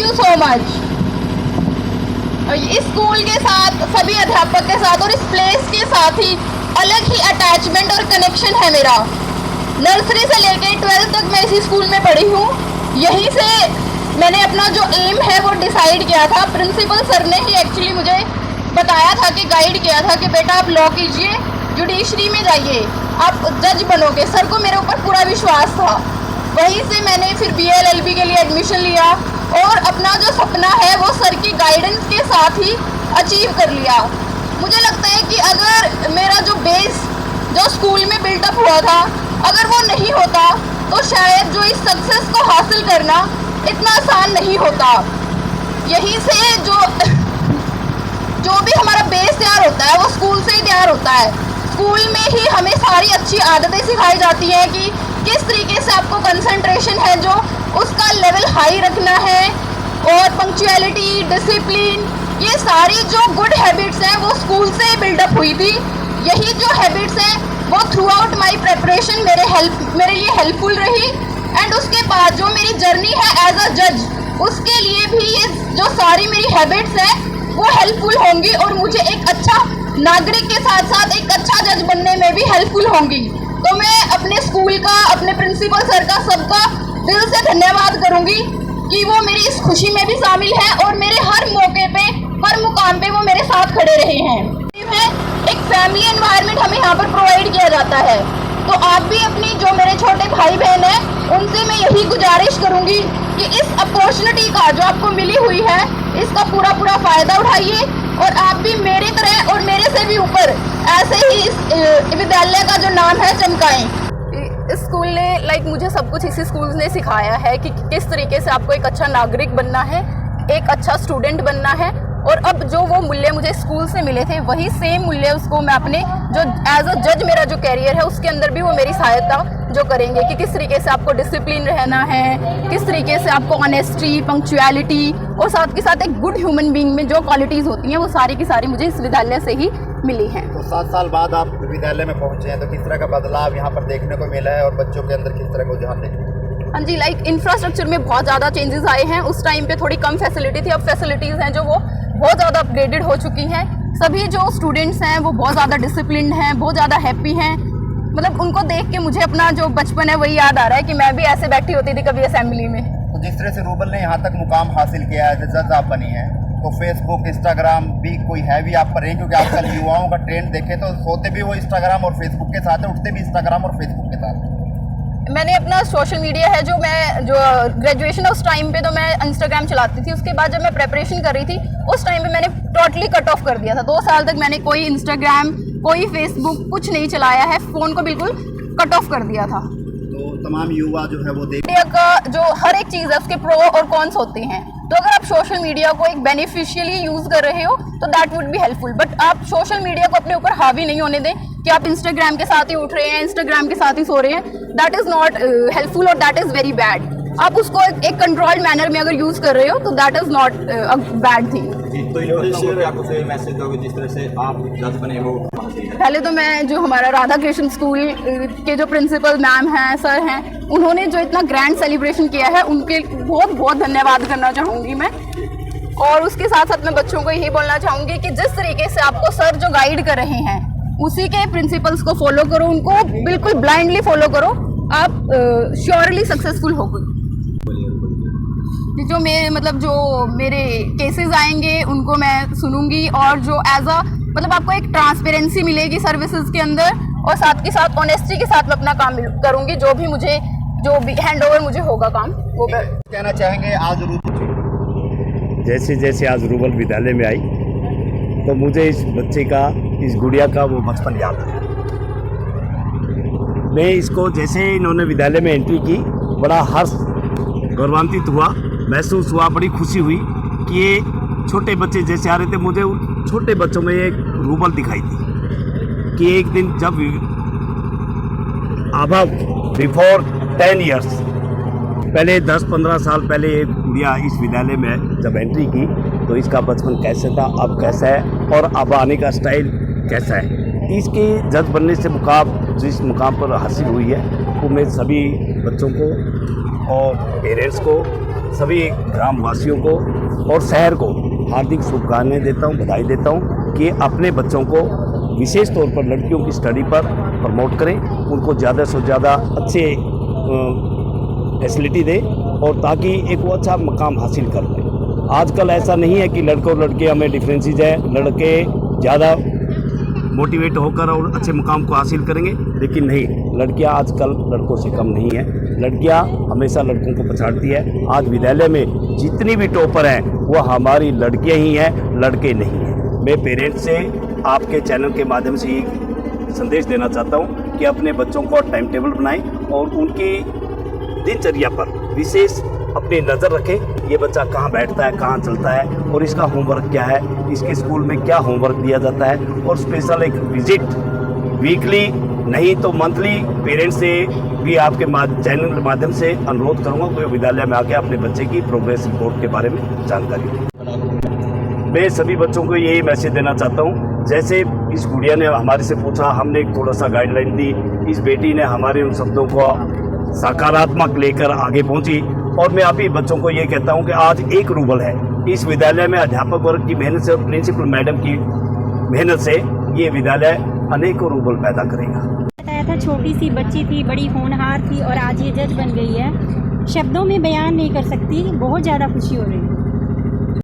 You so much. इस school के साथ, सभी अध्यापक के साथ और इस प्लेस के साथ ही अलग ही अटैचमेंट और कनेक्शन है मेरा। नर्सरी से लेकर 12th तक मैं इसी स्कूल में पढ़ी हूँ। यहीं से मैंने अपना जो एम है वो डिसाइड किया था। प्रिंसिपल सर ने ही एक्चुअली मुझे बताया था कि गाइड किया था कि बेटा आप लॉ कीजिए, जुडिशरी में जाइए, आप जज बनोगे। सर को मेरे ऊपर पूरा विश्वास था। वहीं से मैंने फिर BA-LLB के लिए एडमिशन लिया और अपना जो सपना है वो सर की गाइडेंस के साथ ही अचीव कर लिया। मुझे लगता है कि अगर मेरा जो बेस जो स्कूल में बिल्डअप हुआ था, अगर वो नहीं होता तो शायद जो इस सक्सेस को हासिल करना इतना आसान नहीं होता। यहीं से जो भी हमारा बेस तैयार होता है वो स्कूल से ही तैयार होता है। स्कूल में ही हमें सारी अच्छी आदतें सिखाई जाती हैं कि किस तरीके से आपको कंसंट्रेशन है जो उसका लेवल हाई रखना है, और पंक्चुअलिटी, डिसिप्लिन, ये सारी जो गुड हैबिट्स हैं वो स्कूल से ही बिल्डअप हुई थी। यही जो हैबिट्स हैं वो थ्रू आउट माई प्रेपरेशन मेरे लिए हेल्पफुल रही। एंड उसके बाद जो मेरी जर्नी है एज अ जज, उसके लिए भी ये जो सारी मेरी हैबिट्स हैं वो हेल्पफुल होंगी और मुझे एक अच्छा नागरिक के साथ साथ एक अच्छा जज बनने में भी हेल्पफुल होंगी। तो मैं अपने स्कूल का, अपने प्रिंसिपल सर का, सबका दिल से धन्यवाद करूंगी कि वो मेरी इस खुशी में भी शामिल है और मेरे हर मौके पे, हर मुकाम पे वो मेरे साथ खड़े रहे हैं। एक फैमिली एनवायरनमेंट हमें यहाँ पर प्रोवाइड किया जाता है। तो आप भी अपनी, जो मेरे छोटे भाई बहन हैं, उनसे मैं यही गुजारिश करूंगी कि इस अपॉर्चुनिटी का जो आपको मिली हुई है इसका पूरा फ़ायदा उठाइए और आप भी मेरी तरह और मेरे से भी ऊपर ऐसे ही इस विद्यालय का जो नाम है चमकाएं। इस स्कूल ने मुझे सब कुछ इसी स्कूल ने सिखाया है कि किस तरीके से आपको एक अच्छा नागरिक बनना है, एक अच्छा स्टूडेंट बनना है। और अब जो वो मूल्य मुझे स्कूल से मिले थे वही सेम मूल्य उसको मैं अपने जो एज अ जज मेरा जो कैरियर है उसके अंदर भी वो मेरी सहायता जो करेंगे कि किस तरीके से आपको डिसिप्लिन रहना है, किस तरीके से आपको ऑनेस्टी, पंक्चुअलिटी और साथ के साथ एक गुड ह्यूमन बीइंग में जो क्वालिटीज़ होती हैं वो सारी की सारी मुझे इस विद्यालय से ही मिली हैं। तो 7 साल बाद आप विद्यालय में पहुँचे हैं, तो किस तरह का बदलाव यहाँ पर देखने को मिला है और बच्चों के अंदर किस तरह का रुझान देखने को? हाँ जी, इंफ्रास्ट्रक्चर में बहुत ज़्यादा चेंजेस आए हैं। उस टाइम पे थोड़ी कम फैसिलिटी थी, अब फैसिलिटीज़ हैं जो वो बहुत ज़्यादा अपग्रेडेड हो चुकी हैं। सभी जो स्टूडेंट्स हैं वो बहुत ज़्यादा डिसिप्लिन्ड हैं, बहुत ज़्यादा हैप्पी हैं। मतलब उनको देख के मुझे अपना जो बचपन है वही याद आ रहा है कि मैं भी ऐसे बैठी होती थी कभी असेंबली में। तो जिस तरह से रूबल ने यहाँ तक मुकाम हासिल किया है, जज आप बनी है, तो फेसबुक, इंस्टाग्राम भी कोई है भी आप पर है? क्योंकि आजकल युवाओं का ट्रेंड देखें तो सोते भी वो इंस्टाग्राम और फेसबुक के साथ है, उठते भी इंस्टाग्राम और फेसबुक के साथ है। मैंने अपना सोशल मीडिया है जो ग्रेजुएशन है उस टाइम पे तो मैं इंस्टाग्राम चलाती थी। उसके बाद जब मैं प्रेपरेशन कर रही थी उस टाइम पे मैंने टोटली कट ऑफ कर दिया था। 2 साल तक मैंने कोई इंस्टाग्राम, कोई फेसबुक कुछ नहीं चलाया है, फ़ोन को बिल्कुल कट ऑफ कर दिया था। तो तमाम युवा जो है वो मीडिया का जो हर एक चीज़ है उसके प्रो और कॉन्स होते हैं। तो अगर आप सोशल मीडिया को एक बेनिफिशियली यूज़ कर रहे हो तो that would be helpful, but आप सोशल मीडिया को अपने ऊपर हावी नहीं होने दें कि आप इंस्टाग्राम के साथ ही उठ रहे हैं, इंस्टाग्राम के साथ ही सो रहे हैं। दैट इज़ नॉट हेल्पफुल और दैट इज़ वेरी बैड। आप उसको एक कंट्रोल्ड मैनर में अगर यूज़ कर रहे हो तो that is not a bad thing. Message दोगे जिस तरह से आप जज बने हो? पहले तो मैं जो हमारा राधा कृष्ण स्कूल के जो प्रिंसिपल मैम हैं, सर हैं, उन्होंने जो इतना ग्रैंड सेलिब्रेशन किया है उनके बहुत बहुत धन्यवाद करना चाहूँगी मैं। और उसके साथ साथ मैं बच्चों को यही बोलना चाहूँगी कि जिस तरीके से आपको सर जो गाइड कर रहे हैं उसी के प्रिंसिपल्स को फॉलो करो, उनको बिल्कुल ब्लाइंडली फॉलो करो, आप श्योरली सक्सेसफुल होगे। जो मेरे केसेस आएंगे उनको मैं सुनूंगी और जो एज अ आपको एक ट्रांसपेरेंसी मिलेगी सर्विसेज के अंदर और साथ के साथ ऑनेस्टी के साथ मैं अपना काम करूंगी। जो भी हैंड ओवर मुझे होगा काम वो कहना चाहेंगे आज जैसे आज रूबल विद्यालय में आई तो मुझे इस बच्चे का, इस गुड़िया का वो बचपन याद है। मैं इसको जैसे इन्होंने विद्यालय में एंट्री की बड़ा हर्ष, गौरवान्वित हुआ, महसूस हुआ, बड़ी खुशी हुई कि ये छोटे बच्चे जैसे आ रहे थे। मुझे उन छोटे बच्चों में एक रूबल दिखाई थी कि एक दिन जब बिफोर 10 ईयर्स पहले, 10-15 साल पहले एक गुड़िया इस विद्यालय में जब एंट्री की तो इसका बचपन कैसे था, अब कैसा है और अब आने का स्टाइल कैसा है। इसके जज बनने से जिस मुकाम पर हासिल हुई है वो मैं सभी बच्चों को और पेरेंट्स को सभी ग्रामवासियों को और शहर को हार्दिक शुभकामनाएं देता हूं, बधाई देता हूं कि अपने बच्चों को विशेष तौर पर लड़कियों की स्टडी पर प्रमोट करें, उनको ज़्यादा से ज़्यादा अच्छे फैसिलिटी दें और ताकि एक वो अच्छा मकाम हासिल कर लें। आजकल ऐसा नहीं है कि लड़के और लड़कियां में डिफरेंसेस है, लड़के ज़्यादा मोटिवेट होकर और अच्छे मुकाम को हासिल करेंगे, लेकिन नहीं, लड़कियां आजकल लड़कों से कम नहीं है। लड़कियां हमेशा लड़कों को पछाड़ती है। आज विद्यालय में जितनी भी टॉपर हैं वो हमारी लड़कियां ही हैं, लड़के नहीं हैं। मैं पेरेंट्स से आपके चैनल के माध्यम से ये संदेश देना चाहता हूं कि अपने बच्चों को टाइम टेबल बनाएं और उनकी दिनचर्या पर विशेष अपनी नज़र रखें। ये बच्चा कहाँ बैठता है, कहाँ चलता है और इसका होमवर्क क्या है, इसके स्कूल में क्या होमवर्क दिया जाता है, और स्पेशल एक विजिट वीकली नहीं तो मंथली पेरेंट्स से भी आपके चैनल के माध्यम से अनुरोध करूँगा कि विद्यालय में आके अपने बच्चे की प्रोग्रेस रिपोर्ट के बारे में जानकारी दें। मैं सभी बच्चों को यही मैसेज देना चाहता हूँ, जैसे इस गुड़िया ने हमारे से पूछा, हमने एक थोड़ा सा गाइडलाइन दी, इस बेटी ने हमारे उन शब्दों को सकारात्मक लेकर आगे पहुंची, और मैं आप ही बच्चों को ये कहता हूं कि आज 1 रूबल है इस विद्यालय में अध्यापक वर्ग की मेहनत से और प्रिंसिपल मैडम की मेहनत से ये विद्यालय अनेकों रूबल पैदा करेगा। बताया था छोटी सी बच्ची थी, बड़ी होनहार थी और आज ये जज बन गई है। शब्दों में बयान नहीं कर सकती, बहुत ज़्यादा खुशी हो रही है।